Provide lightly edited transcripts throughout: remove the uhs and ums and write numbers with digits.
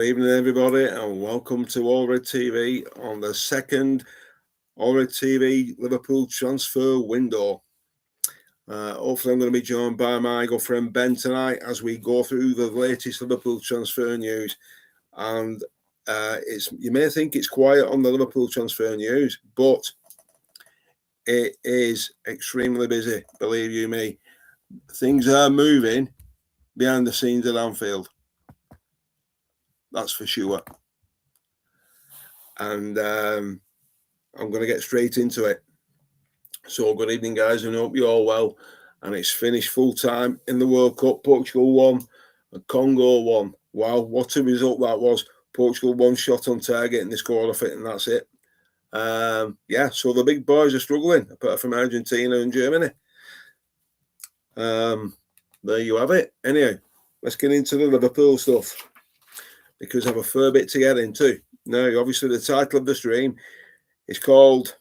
Good evening, everybody, and welcome to All Red TV on the second All Red TV Liverpool transfer window. Hopefully, I'm going to be joined by my good friend Ben tonight as we go through the latest Liverpool transfer news. And you may think it's quiet on the Liverpool transfer news, but it is extremely busy, believe you me. Things are moving behind the scenes at Anfield. That's for sure. And I'm going to get straight into it. So, good evening, guys, and hope you're all well. And it's finished full time in the World Cup. Portugal won, and Congo won. Wow, what a result that was. Portugal one shot on target and they scored off it, and that's it. So the big boys are struggling, apart from Argentina and Germany. There you have it. Anyway, let's get into the Liverpool stuff, because I have a fair bit to get into. Now, obviously, the title of the stream is called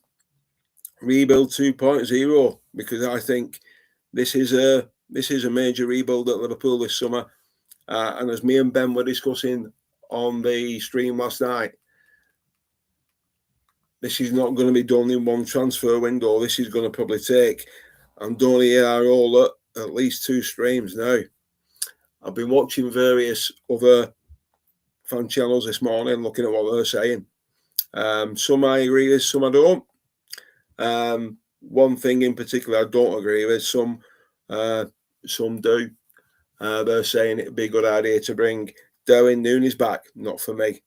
Rebuild 2.0, because I think this is a major rebuild at Liverpool this summer. And as me and Ben were discussing on the stream last night, this is not going to be done in one transfer window. This is going to probably take, I'm doing here all at least 2 streams now. I've been watching various other fan channels this morning, looking at what they're saying. Some I agree with, some I don't. One thing in particular I don't agree with. Some do. They're saying it'd be a good idea to bring Darwin Núñez back. Not for me.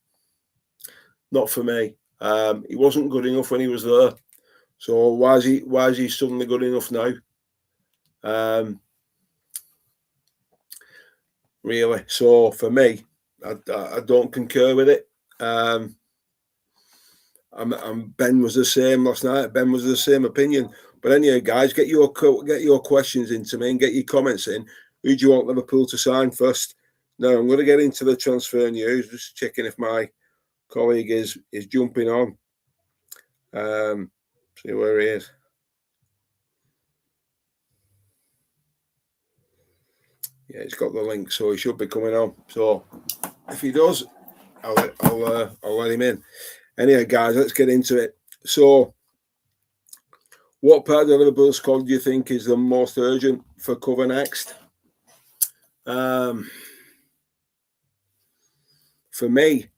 Not for me. He wasn't good enough when he was there. So why is he suddenly good enough now? Really. So for me, I don't concur with it. Ben was the same last night. Ben was the same opinion. But anyway, guys, get your questions into me and get your comments in. Who do you want Liverpool to sign first? Now, I'm going to get into the transfer news. Just checking if my colleague is jumping on. See where he is. Yeah, he's got the link, so he should be coming on. So if he does, I'll let him in. Anyway, guys, let's get into it. So, what part of the Liverpool squad do you think is the most urgent for cover next? For me,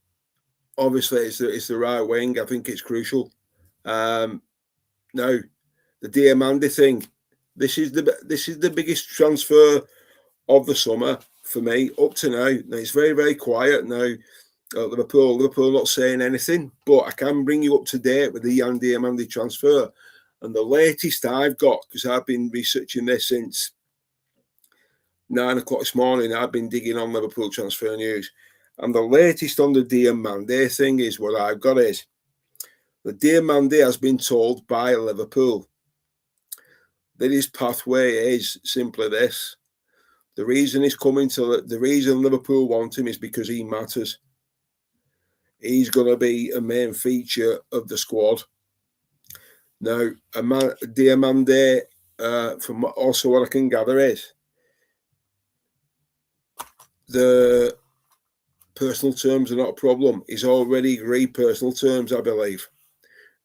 obviously, it's the right wing. I think it's crucial. Now, the Diamandi thing. This is the biggest transfer of the summer for me up to now. Now, it's very, very quiet now. Liverpool not saying anything, but I can bring you up to date with the Yan Diamandi transfer. And the latest I've got, because I've been researching this since 9 o'clock this morning, I've been digging on Liverpool transfer news. And the latest on the Diamandi thing is what I've got is the Diamandi has been told by Liverpool that his pathway is simply this. The reason Liverpool want him is because he matters. He's going to be a main feature of the squad. Now, Diamandi, from also what I can gather, is the personal terms are not a problem. He's already agreed personal terms, I believe.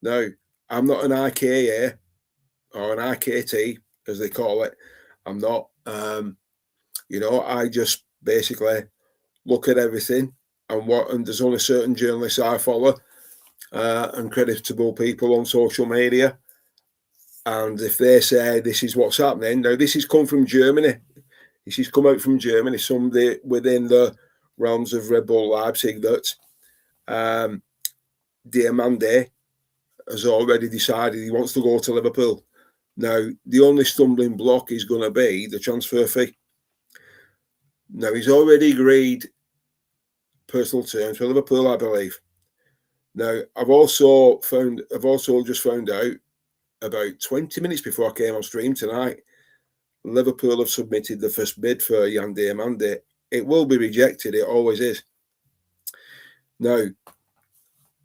Now, I'm not an IKA or an IKT, as they call it. I'm not. I just basically look at everything. And there's only certain journalists I follow and creditable people on social media. And if they say this is what's happening, now this has come from Germany. This has come out from Germany, somebody within the realms of Red Bull Leipzig, that Diamandi has already decided he wants to go to Liverpool. Now, the only stumbling block is going to be the transfer fee. Now, he's already agreed personal terms for Liverpool, I believe. Now, I've also just found out about 20 minutes before I came on stream tonight, Liverpool have submitted the first bid for Yan Diamandi. It will be rejected. It always is. Now,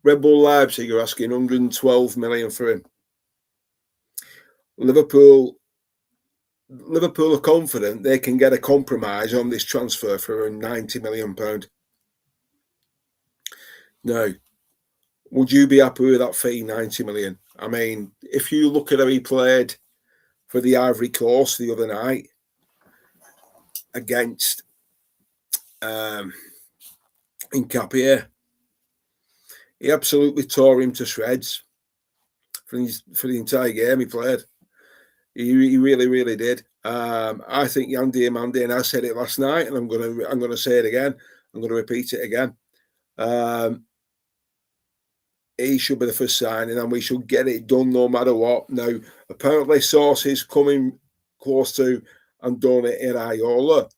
Red Bull Leipzig are asking 112 million for him. Liverpool are confident they can get a compromise on this transfer for £90 million. Now, would you be happy with that fee, 90 million? I mean, if you look at how he played for the Ivory Coast the other night against Nkapia, he absolutely tore him to shreds for the entire game he played. He really, really did. I think Yan Diomande, and I said it last night, and I'm gonna say it again. I'm gonna repeat it again. He should be the first signing, and we should get it done no matter what. Now, apparently, sources coming close to Andone Iraola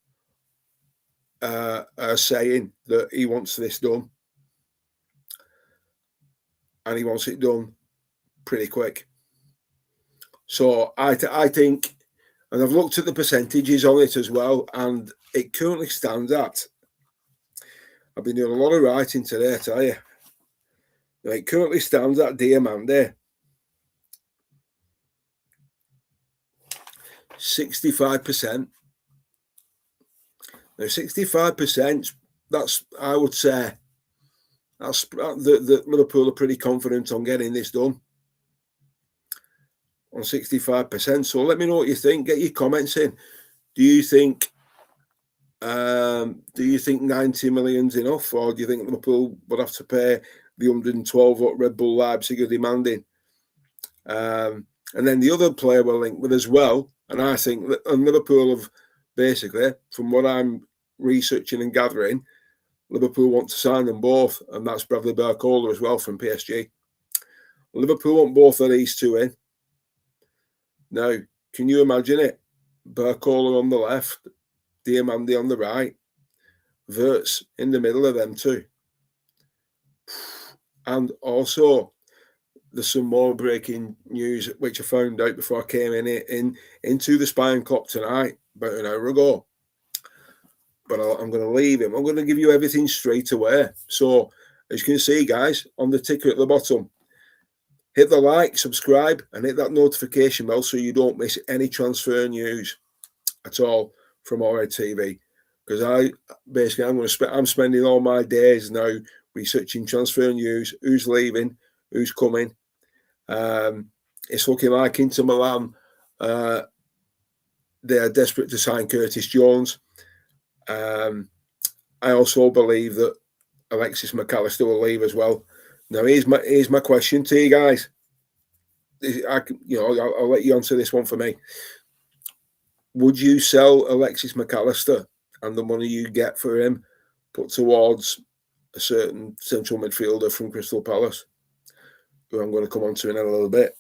are saying that he wants this done, and he wants it done pretty quick. So I think, and I've looked at the percentages on it as well, and it currently stands at, I've been doing a lot of writing today, I tell you. It currently stands at Diomande 65%. Now, 65%, that's, I would say, that's the Liverpool are pretty confident on getting this done on 65%. So let me know what you think. Get your comments in. Do you think 90 million's enough, or do you think Liverpool would have to pay the 112 what Red Bull Leipzig are demanding? And then the other player we're linked with as well, and I think that Liverpool have basically, from what I'm researching and gathering, Liverpool want to sign them both, and that's Bradley Barcola as well from PSG. Liverpool want both of these two in. Now, can you imagine it? Barcola on the left, Diomande on the right, Wirtz in the middle of them two. And also, there's some more breaking news which I found out before I came into the Spine Club tonight, about an hour ago. But I'm going to leave him. I'm going to give you everything straight away. So, as you can see, guys, on the ticker at the bottom, hit the like, subscribe, and hit that notification bell so you don't miss any transfer news at all from Red TV. Because I'm spending all my days now researching transfer news, who's leaving, who's coming. It's looking like Inter Milan, they are desperate to sign Curtis Jones. I also believe that Alexis McAllister will leave as well. Now, here's my question to you guys. I'll let you answer this one for me. Would you sell Alexis McAllister and the money you get for him put towards a certain central midfielder from Crystal Palace, who I'm going to come on to in a little bit?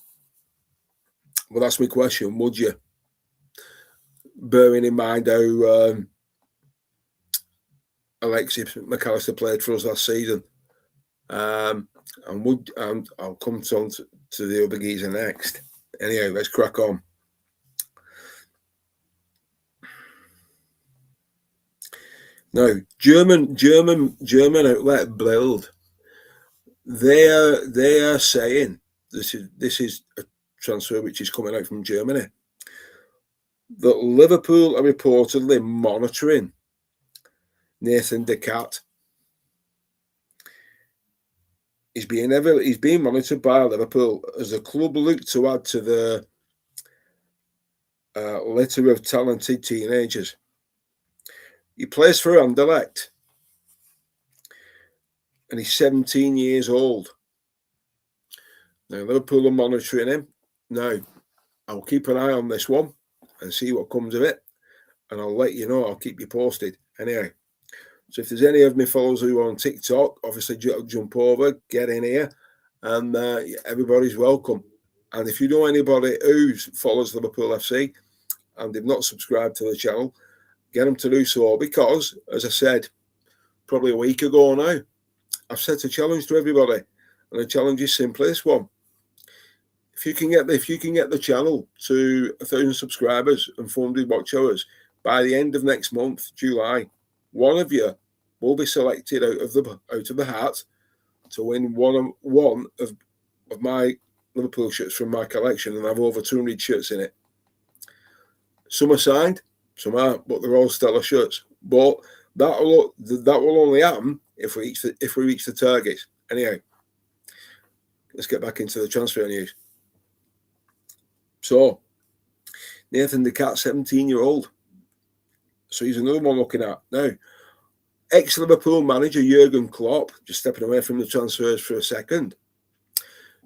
Well, that's my question. Would you? Bearing in mind how Alexis McAllister played for us last season. And I'll come on to the other geezer next. Anyway, let's crack on. Now, German outlet Bild, they are saying this is a transfer which is coming out from Germany, that Liverpool are reportedly monitoring Nathan De Cat. He's being monitored by Liverpool as the club look to add to the litter of talented teenagers. He plays for Anderlecht, and he's 17 years old. Now, Liverpool are monitoring him. Now, I'll keep an eye on this one and see what comes of it, and I'll let you know. I'll keep you posted. Anyway, so if there's any of my followers who are on TikTok, obviously jump over, get in here, and everybody's welcome. And if you know anybody who follows Liverpool FC and they've not subscribed to the channel, get them to do so, because, as I said, probably a week ago now, I've set a challenge to everybody, and the challenge is simply this one: if you can get the channel to 1,000 subscribers and 400 watch hours by the end of next month, July, one of you will be selected out of the hat to win one of my Liverpool shirts from my collection, and I have over 200 shirts in it. Some are signed, some aren't, but they're all stellar shirts. But that will only happen if we reach the targets. Anyhow, let's get back into the transfer news. So, Nathan the Cat, 17-year-old. So he's another one looking at. Now, ex-Liverpool manager Jurgen Klopp, just stepping away from the transfers for a second.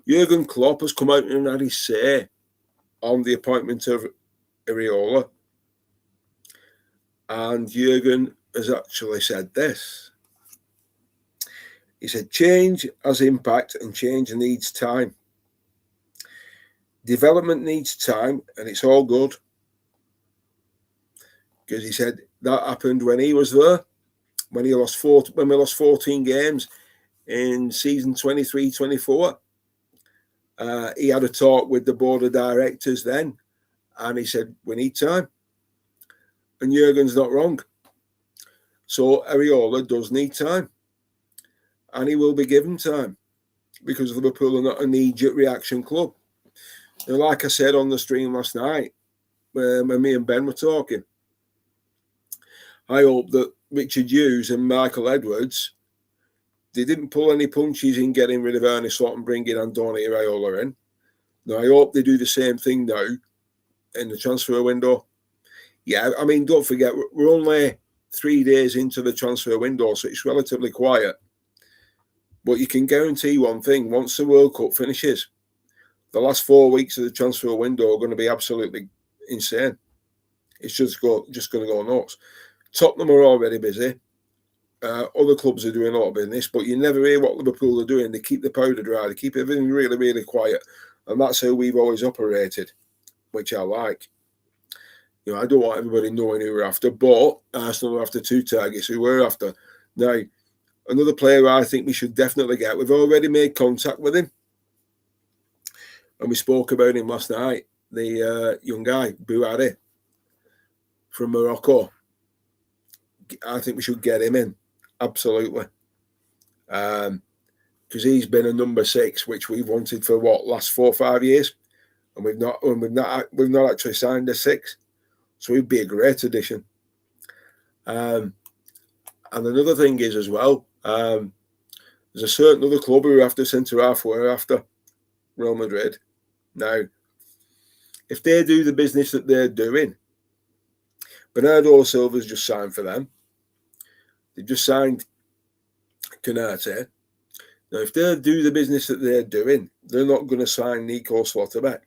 Jurgen Klopp has come out and had his say on the appointment of Areola. And Jurgen has actually said this. He said, change has impact and change needs time. Development needs time, and it's all good. Because he said that happened when he was there, when we lost 14 games in season 23-24. He had a talk with the board of directors then, and he said, we need time. And Jurgen's not wrong. So Areola does need time. And he will be given time, because Liverpool are not a knee-jerk reaction club. And like I said on the stream last night, when me and Ben were talking, I hope that Richard Hughes and Michael Edwards, they didn't pull any punches in getting rid of Ernie Slot and bringing Andoni Areola in. Now, I hope they do the same thing now in the transfer window. Yeah, I mean, don't forget, we're only 3 days into the transfer window, so it's relatively quiet. But you can guarantee one thing, once the World Cup finishes, the last 4 weeks of the transfer window are going to be absolutely insane. It's just going to go nuts. Tottenham are already busy. Other clubs are doing a lot of business, but you never hear what Liverpool are doing. They keep the powder dry. They keep everything really, really quiet. And that's how we've always operated, which I like. You know, I don't want everybody knowing who we're after, but Arsenal are after 2 targets who we're after. Now, another player I think we should definitely get. We've already made contact with him. And we spoke about him last night. The young guy, Bouhaddi, from Morocco. I think we should get him in. Absolutely. Because he's been a number 6, which we've wanted for last 4 or 5 years. And we've not actually signed a 6. So he'd be a great addition. And another thing is as well, there's a certain other club who are after centre-half, we're after Real Madrid. Now, if they do the business that they're doing, Bernardo Silva's just signed for them. They've just signed Konate. Now, if they do the business that they're doing, they're not going to sign Nico Slotterbeck.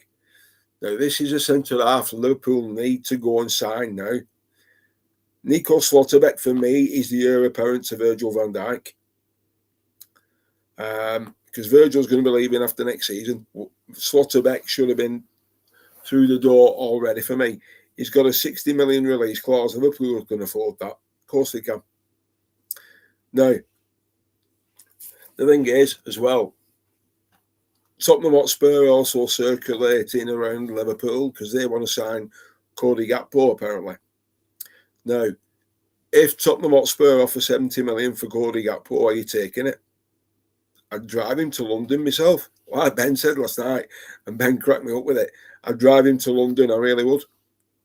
Now, this is a centre-half Liverpool need to go and sign now. Nico Slotterbeck, for me, is the heir apparent to Virgil van Dijk. Because Virgil's going to be leaving after next season. Slotterbeck should have been through the door already for me. He's got a 60 million release clause. Liverpool can afford that. Of course they can. Now, the thing is, as well, Tottenham Hotspur also circulating around Liverpool because they want to sign Cody Gakpo, apparently. Now, if Tottenham Hotspur offer 70 million for Cody Gakpo, are you taking it? I'd drive him to London myself. Like Ben said last night, and Ben cracked me up with it. I'd drive him to London, I really would.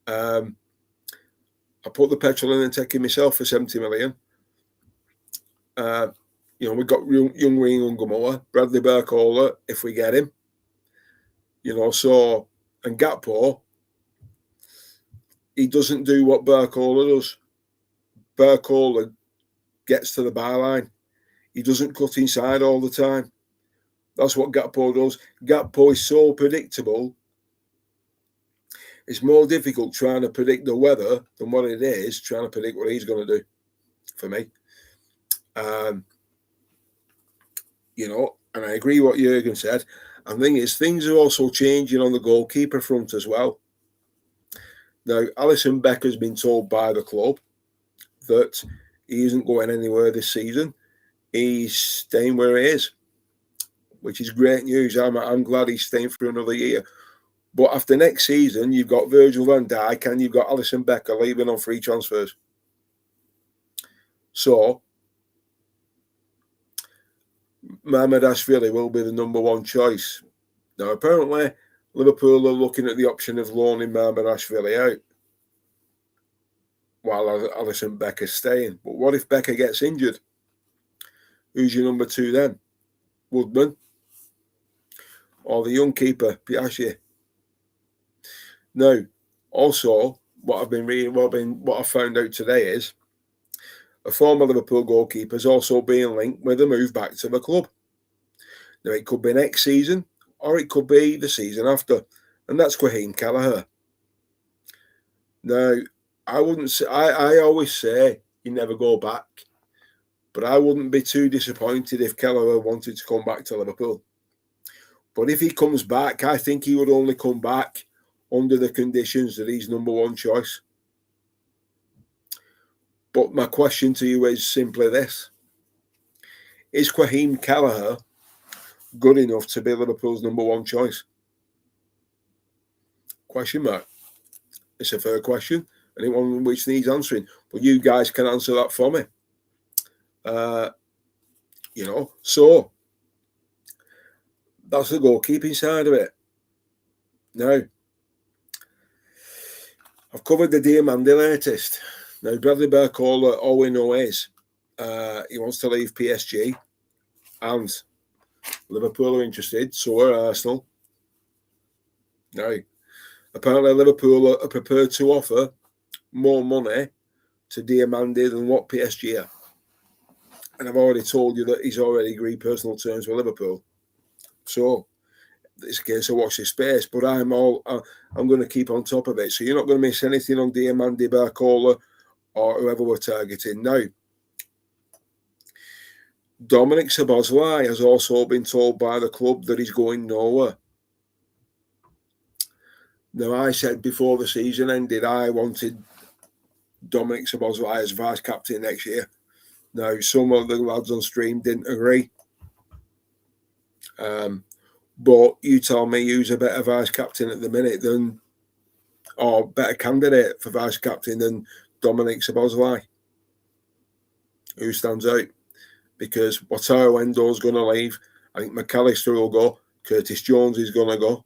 I put the petrol in and take him myself for 70 million. You know, we've got young Wayne Ungamoa, Bradley Barcola, if we get him. You know, so, and Gakpo, he doesn't do what Barcola does. Barcola gets to the byline. He doesn't cut inside all the time. That's what Gakpo does. Gakpo is so predictable. It's more difficult trying to predict the weather than what it is trying to predict what he's going to do, for me. You know, and I agree what Jurgen said. And the thing is, things are also changing on the goalkeeper front as well. Now, Alisson Becker's been told by the club that he isn't going anywhere this season. He's staying where he is, which is great news. I'm glad he's staying for another year. But after next season, you've got Virgil van Dijk and you've got Alisson Becker leaving on free transfers. So, Mamardashvili will be the number 1 choice. Now, apparently, Liverpool are looking at the option of loaning Mamardashvili out while Alisson Becker's staying. But what if Becker gets injured? Who's your number 2 then? Woodman, or the young keeper, Piachi. Now, also, what I've been reading, what I found out today is a former Liverpool goalkeeper is also being linked with a move back to the club. Now, it could be next season, or it could be the season after, and that's Quaheen Kelleher. Now, I wouldn't say, I always say you never go back, but I wouldn't be too disappointed if Kelleher wanted to come back to Liverpool. But if he comes back, I think he would only come back under the conditions that he's number one choice. But my question to you is simply this. Is Quaheen Kelleher good enough to be Liverpool's number one choice? Question mark. It's a fair question, and it's one which needs answering. But you guys can answer that for me. So that's the goalkeeping side of it. Now, I've covered the Diamandi latest. Now, Bradley Barcola, all we know is he wants to leave PSG, and Liverpool are interested, so are Arsenal. Now, apparently Liverpool are prepared to offer more money to Diamandi than what PSG are. And I've already told you that he's already agreed personal terms with Liverpool. So it's a case of watch this space. But I'm going to keep on top of it. So you're not going to miss anything on Diamandi, Barcola, or whoever we're targeting. Now, Dominic Szoboszlai has also been told by the club that he's going nowhere. Now, I said before the season ended, I wanted Dominic Szoboszlai as vice captain next year. Now, some of the lads on stream didn't agree. But you tell me who's a better vice captain at the minute or better candidate for vice captain than Dominic Szoboszlai. Who stands out? Because Wataru Endo's going to leave. I think McAllister will go. Curtis Jones is going to go.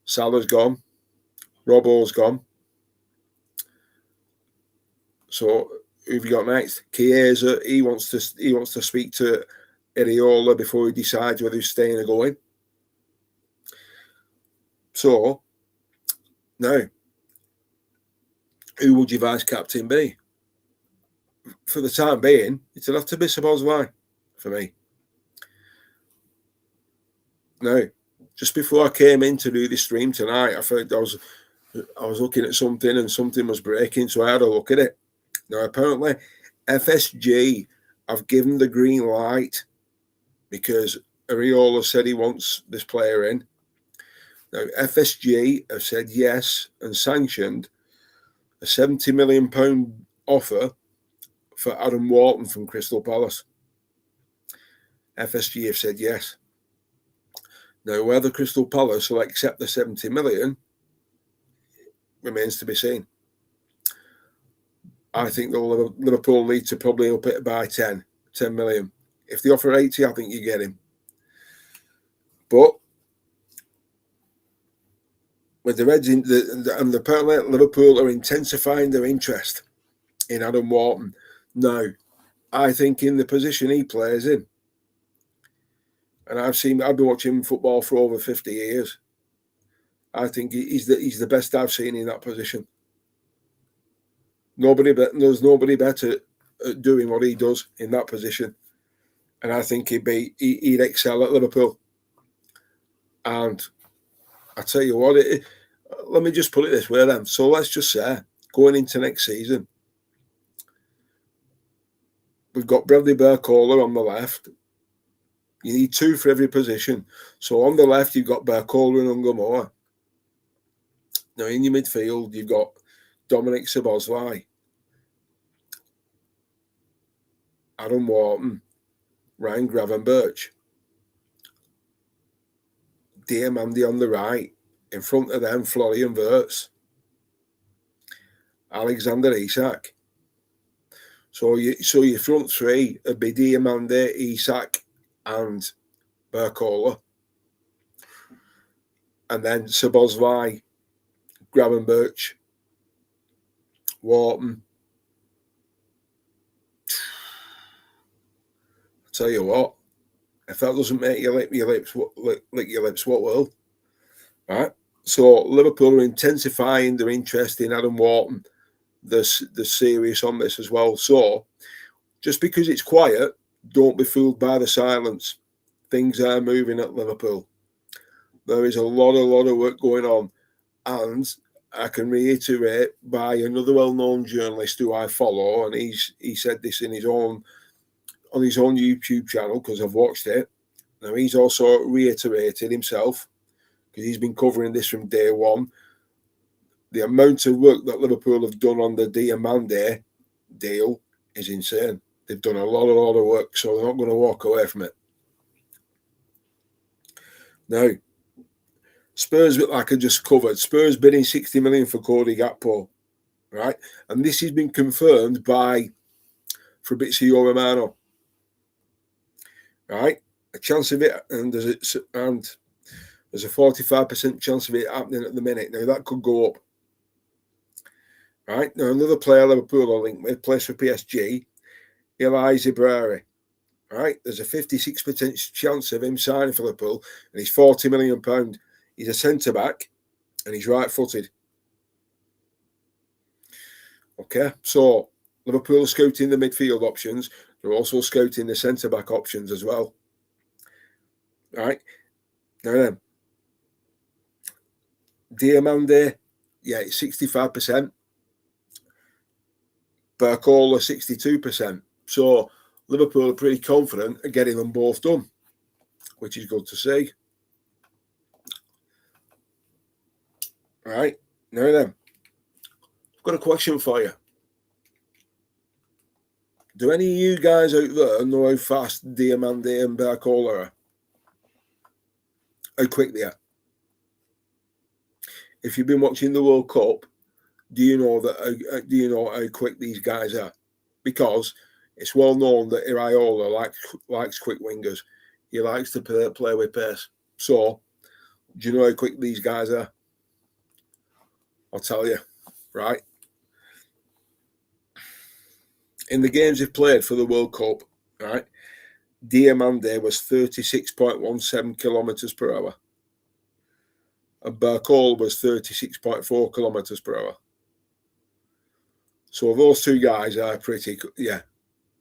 Salah's gone. Robbo's gone. So who have you got next? Chiesa, he wants to speak to Iraola before he decides whether he's staying or going. So now, who would your vice captain be? For the time being, it'll have to be Szoboszlai for me. Now, just before I came in to do this stream tonight, I felt I was looking at something and something was breaking, so I had a look at it. Now, apparently, FSG have given the green light because Iraola said he wants this player in. Now, FSG have said yes and sanctioned a £70 million offer for Adam Wharton from Crystal Palace. FSG have said yes. Now, whether Crystal Palace will accept the 70 million remains to be seen. I think Liverpool need to probably up it by 10 million. If they offer 80, I think you get him. But with the Reds, and apparently Liverpool are intensifying their interest in Adam Wharton. Now, I think in the position he plays in, and I've been watching football for over 50 years. I think he's the best I've seen in that position. There's nobody better at doing what he does in that position, and I think he'd excel at Liverpool. And I tell you what, let me just put it this way then. So let's just say going into next season, we've got Bradley Barcola on the left. You need two for every position. So on the left, you've got Barcola and Ungamoa. Now in your midfield, you've got Dominic Szoboszlai, Adam Wharton, Ryan Gravenberch, Diamandi on the right. In front of them, Florian Wirtz, Alexander Isak. So your front three would be Diamandi, Isak, and Barcola. And then Szoboszlai, Gravenberch, Wharton. I'll tell you what, If that doesn't make you lick your lips, what will? Right? So Liverpool are intensifying their interest in Adam Wharton. They're serious on this as well. So just because it's quiet, don't be fooled by the silence. Things are moving at Liverpool. There is a lot of work going on. And I can reiterate by another well-known journalist who I follow, and he said this on his own YouTube channel because I've watched it. Now he's also reiterated himself because he's been covering this from day one. The amount of work that Liverpool have done on the Diamande deal is insane. They've done a lot of work, so they're not going to walk away from it. Now, Spurs, like I just covered, Spurs bidding 60 million for Cody Gakpo, right? And this has been confirmed by Fabrizio Romano, right? A chance of it, and there's a 45% chance of it happening at the minute. Now that could go up, right? Now another player Liverpool are linked with plays for PSG, Eli Zibrari, right? There's a 56% chance of him signing for Liverpool, and he's £40 million. He's a centre back, and he's right-footed. Okay, so Liverpool are scouting the midfield options. They're also scouting the centre back options as well. All right, now then, Diamande, yeah, it's 65%. Barcola, 62%. So Liverpool are pretty confident of getting them both done, which is good to see. All right, now then, I've got a question for you. Do any of you guys out there know how fast Diamande and Barcola are? How quick they are? If you've been watching the World Cup, do you know how quick these guys are? Because it's well known that Iraola likes quick wingers. He likes to play with pace. So, do you know how quick these guys are? I'll tell you, right? In the games they've played for the World Cup, right, Diamande was 36.17 kilometres per hour. And Barcola was 36.4 kilometres per hour. So those two guys are pretty, yeah,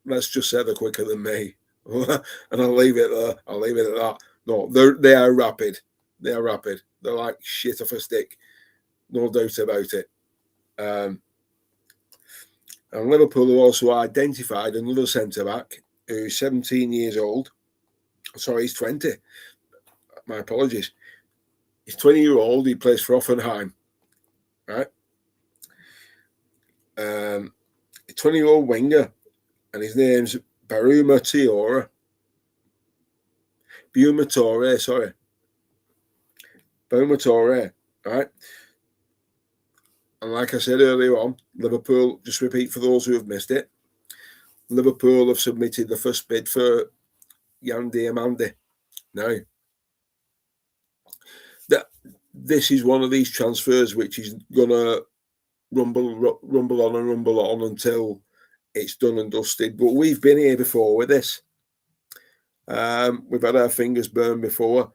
let's just say they're quicker than me. And I'll leave it there. I'll leave it at that. No, they are rapid. They are rapid. They're like shit off a stick. No doubt about it. And Liverpool have also identified another centre-back who's 17 years old. Sorry, he's 20. My apologies. He's 20-year-old. He plays for Hoffenheim. Right? 20-year-old winger. And his name's Bouma Traoré. Bouma Traoré. Right? And like I said earlier on, Liverpool, just repeat for those who have missed it, Liverpool have submitted the first bid for Yan Diamande. Now, this is one of these transfers which is going to rumble on until it's done and dusted. But we've been here before with this. We've had our fingers burned before.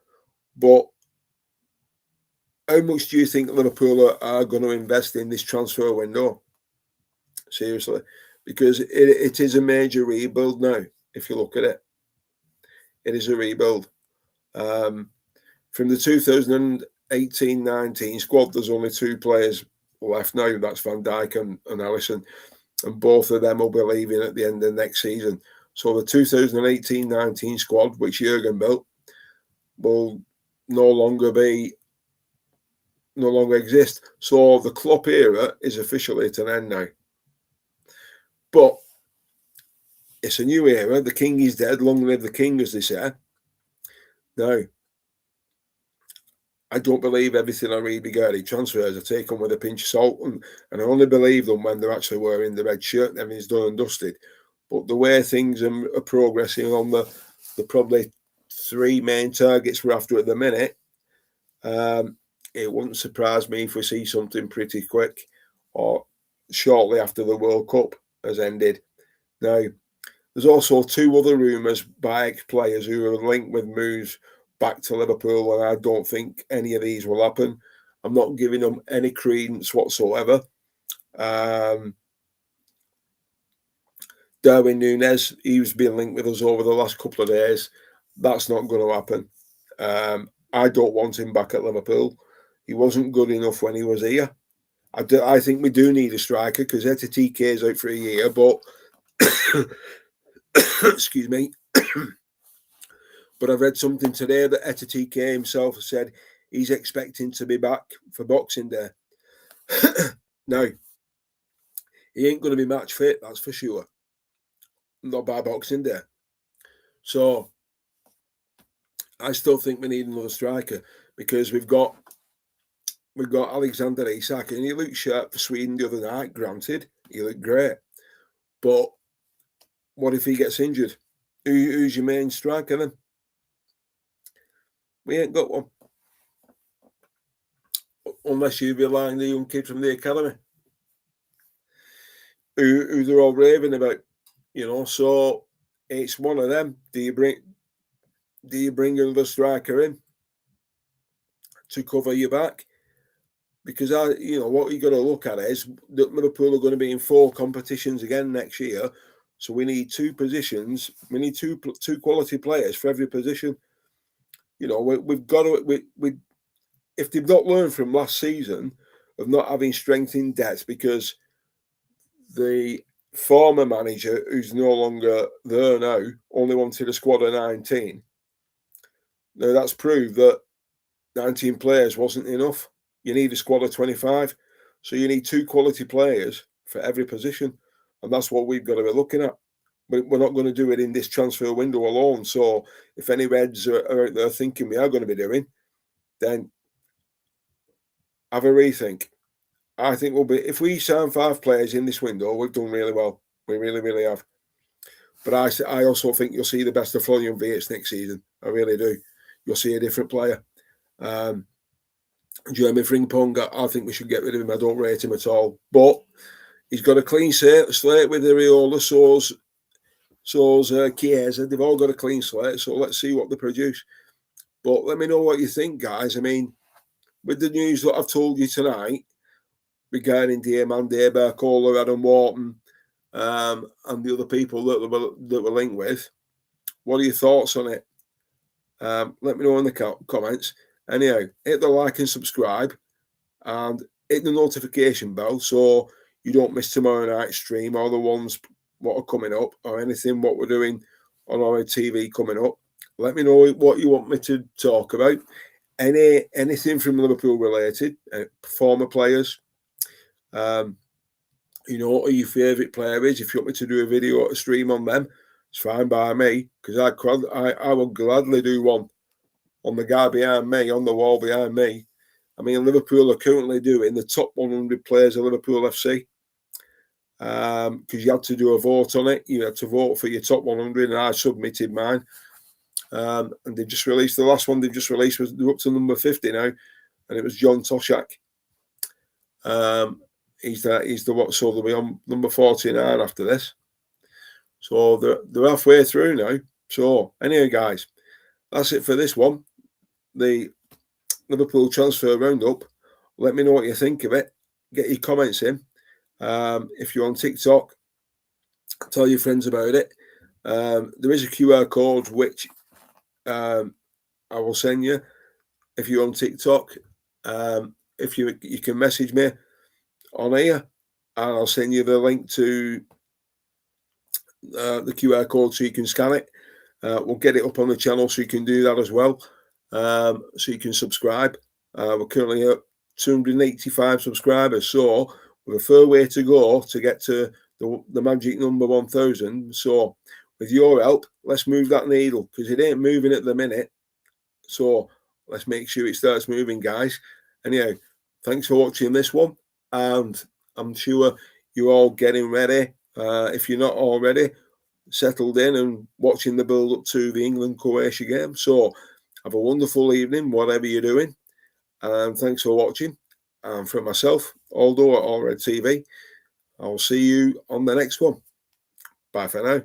But how much do you think Liverpool are going to invest in this transfer window? Seriously. Because it is a major rebuild now, if you look at it. It is a rebuild. From the 2018-19 squad, there's only two players left now. That's Van Dijk and Alisson. And both of them will be leaving at the end of next season. So the 2018-19 squad, which Jurgen built, will no longer exist. So the Klopp era is officially at an end now. But it's a new era. The king is dead. Long live the king, as they say. Now, I don't believe everything I read regarding transfers. I take them with a pinch of salt, and I only believe them when they're actually wearing the red shirt and everything's done and dusted. But the way things are progressing on the probably three main targets we're after at the minute, it wouldn't surprise me if we see something pretty quick or shortly after the World Cup has ended. Now, There's also 2 other rumours by ex-players who are linked with moves back to Liverpool, and I don't think any of these will happen. I'm not giving them any credence whatsoever. Darwin Núñez, he's been linked with us over the last couple of days. That's not going to happen. I don't want him back at Liverpool. He wasn't good enough when he was here. I think we do need a striker because Etitike is out for a year, but excuse me. But I've read something today that Etitike himself has said he's expecting to be back for Boxing Day. Now, he ain't going to be match fit, that's for sure. Not by Boxing Day. So, I still think we need another striker because we've got Alexander Isak, and he looked sharp for Sweden the other night. Granted, he looked great. But what if he gets injured? Who's your main striker then? We ain't got one. Unless you rely on the young kid from the academy. Who they're all raving about. So it's one of them. Do you bring another striker in to cover your back? Because what you got to look at is that Liverpool are going to be in 4 competitions again next year, so we need 2 positions. We need two quality players for every position. We've got to. If they've not learned from last season of not having strength in depth, because the former manager, who's no longer there now, only wanted a squad of 19. Now that's proved that 19 players wasn't enough. You need a squad of 25. So you need 2 quality players for every position. And that's what we've got to be looking at. But we're not going to do it in this transfer window alone. So if any Reds are out there thinking we are going to be doing, then have a rethink. I think if we sign 5 players in this window, we've done really well. We really, really have. But I also think you'll see the best of Florian Wirtz next season. I really do. You'll see a different player. Jeremy Frimpong, I think we should get rid of him. I don't rate him at all. But he's got a clean slate with Areola, so's Chiesa. They've all got a clean slate, so let's see what they produce. But let me know what you think, guys. I mean, with the news that I've told you tonight regarding Diamande, Barcola, Adam Wharton, and the other people that were linked with, what are your thoughts on it? Let me know in the comments. Anyhow, hit the like and subscribe and hit the notification bell so you don't miss tomorrow night's stream or the ones what are coming up or anything what we're doing on our TV coming up. Let me know what you want me to talk about. Anything from Liverpool related, former players. Who your favourite player is. If you want me to do a video or a stream on them, it's fine by me because I will gladly do one on the guy behind me, on the wall behind me. I mean, Liverpool are currently doing the top 100 players of Liverpool FC because you had to do a vote on it. You had to vote for your top 100, and I submitted mine. And they've just released the last one. They've just released was up to number 50 now, and it was John Toshak. He's the what? So they'll be on number 49 after this. So they're halfway through now. So anyway, guys, that's it for this one. The Liverpool transfer roundup. Let me know what you think of it. Get your comments in. If you're on TikTok, tell your friends about it. There is a QR code which I will send you if you're on TikTok. If you can message me on here, and I'll send you the link to the QR code so you can scan it. We'll get it up on the channel so you can do that as well. So you can subscribe. We're currently at 285 subscribers, so we're a fair way to go to get to the magic number 1,000. So with your help, let's move that needle because it ain't moving at the minute. So let's make sure it starts moving, guys. Anyhow, thanks for watching this one, and I'm sure you're all getting ready. If you're not already, settled in and watching the build up to the England-Croatia game. So have a wonderful evening, whatever you're doing. And thanks for watching. And for myself, Aldo at All Red TV, I'll see you on the next one. Bye for now.